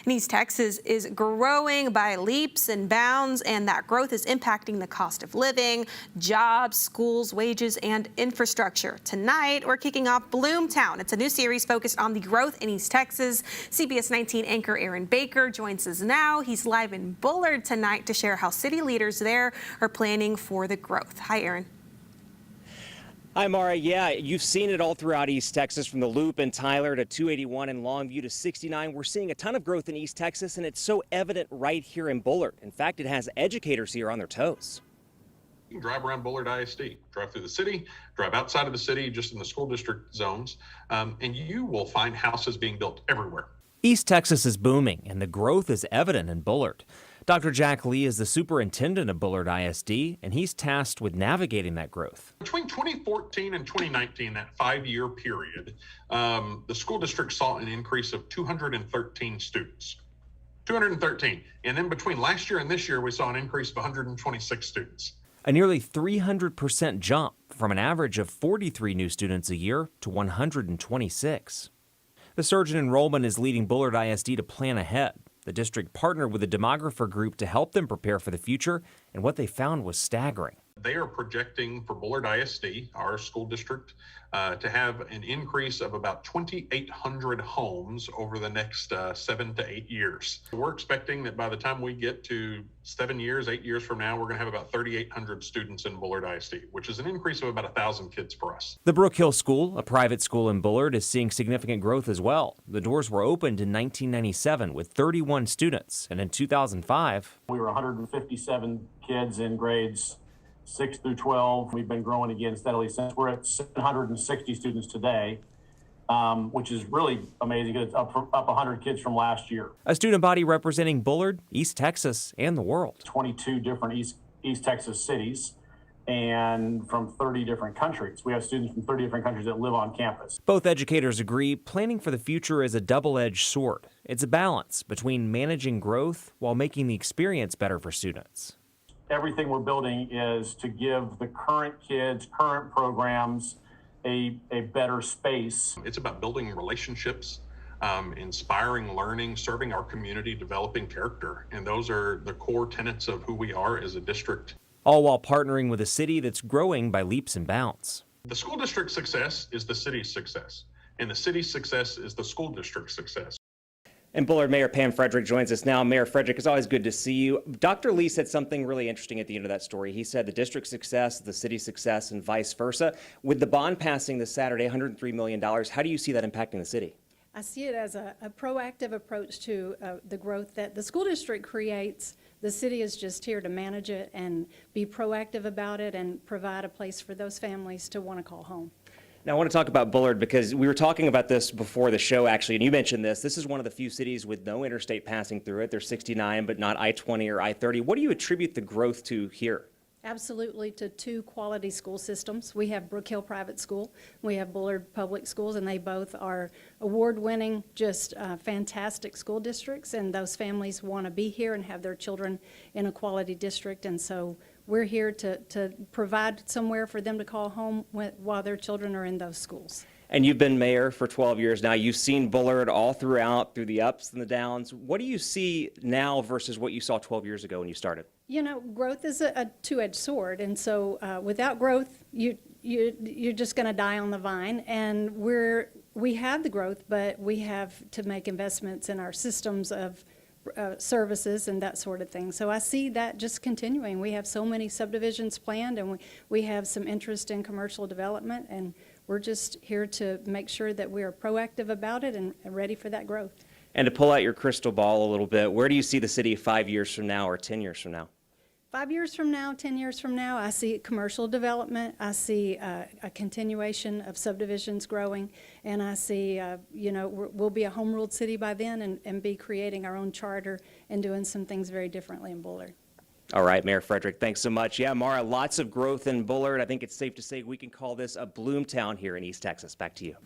And East Texas is growing by leaps and bounds, and that growth is impacting the cost of living, jobs, schools, wages, and infrastructure. Tonight, we're kicking off BLOOMTOWN. It's a new series focused on the growth in East Texas. CBS 19 anchor Aaron Baker joins us now. He's live in Bullard tonight to share how city leaders there are planning for the growth. Hi, Aaron. Hi, Mara. Yeah, you've seen it all throughout East Texas, from the Loop in Tyler to 281 in Longview to 69. We're seeing a ton of growth in East Texas, and it's so evident right here in Bullard. In fact, it has educators here on their toes. You can drive around Bullard ISD, drive through the city, drive outside of the city, just in the school district zones, and you will find houses being built everywhere. East Texas is booming, and the growth is evident in Bullard. Dr. Jack Lee is the superintendent of Bullard ISD, and he's tasked with navigating that growth. Between 2014 and 2019, that 5-year period, the school district saw an increase of 213 students. 213. And then between last year and this year, we saw an increase of 126 students. A nearly 300% jump from an average of 43 new students a year to 126. The surge in enrollment is leading Bullard ISD to plan ahead. The district partnered with a demographer group to help them prepare for the future, and what they found was staggering. They are projecting for Bullard ISD, our school district, to have an increase of about 2,800 homes over the next 7 to 8 years. We're expecting that by the time we get to 7 years, 8 years from now, we're going to have about 3,800 students in Bullard ISD, which is an increase of about 1,000 kids for us. The Brook Hill School, a private school in Bullard, is seeing significant growth as well. The doors were opened in 1997 with 31 students, and in 2005, we were 157 kids in grades 6 through 12. We've been growing again steadily since. We're at 760 students today, which is really amazing. It's up 100 kids from last year. A student body representing Bullard, East Texas, and the world. 22 different East Texas cities and from 30 different countries. We have students from 30 different countries that live on campus. Both educators agree planning for the future is a double-edged sword. It's a balance between managing growth while making the experience better for students. Everything we're building is to give the current kids, current programs, a better space. It's about building relationships, inspiring learning, serving our community, developing character. And those are the core tenets of who we are as a district. All while partnering with a city that's growing by leaps and bounds. The school district's success is the city's success, and the city's success is the school district's success. And Bullard Mayor Pam Frederick joins us now. Mayor Frederick, it's always good to see you. Dr. Lee said something really interesting at the end of that story. He said the district's success, the city's success, and vice versa. With the bond passing this Saturday, $103 million, how do you see that impacting the city? I see it as a proactive approach to the growth that the school district creates. The city is just here to manage it and be proactive about it and provide a place for those families to want to call home. Now, I want to talk about Bullard because we were talking about this before the show, actually, and you mentioned this. This is one of the few cities with no interstate passing through it. There's 69, but not I-20 or I-30. What do you attribute the growth to here? Absolutely, to 2 quality school systems. We have Brook Hill Private School, we have Bullard Public Schools, and they both are award-winning, just fantastic school districts, and those families want to be here and have their children in a quality district, and so we're here to provide somewhere for them to call home while their children are in those schools. And you've been mayor for 12 years now. You've seen Bullard all throughout, through the ups and the downs. What do you see now versus what you saw 12 years ago when you started? You know, growth is a two-edged sword, and so without growth, you're just going to die on the vine. And we have the growth, but we have to make investments in our systems of services and that sort of thing. So I see that just continuing. We have so many subdivisions planned, and we have some interest in commercial development, and we're just here to make sure that we are proactive about it and ready for that growth. And to pull out your crystal ball a little bit, where do you see the city 5 years from now or 10 years from now? 5 years from now, 10 years from now, I see commercial development. I see a continuation of subdivisions growing, and I see, you know, we'll be a home-ruled city by then and be creating our own charter and doing some things very differently in Bullard. All right, Mayor Frederick, thanks so much. Yeah, Mara, lots of growth in Bullard. I think it's safe to say we can call this a BLOOMTOWN here in East Texas. Back to you.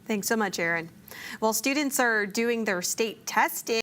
Thanks so much, Aaron. Well, students are doing their state testing.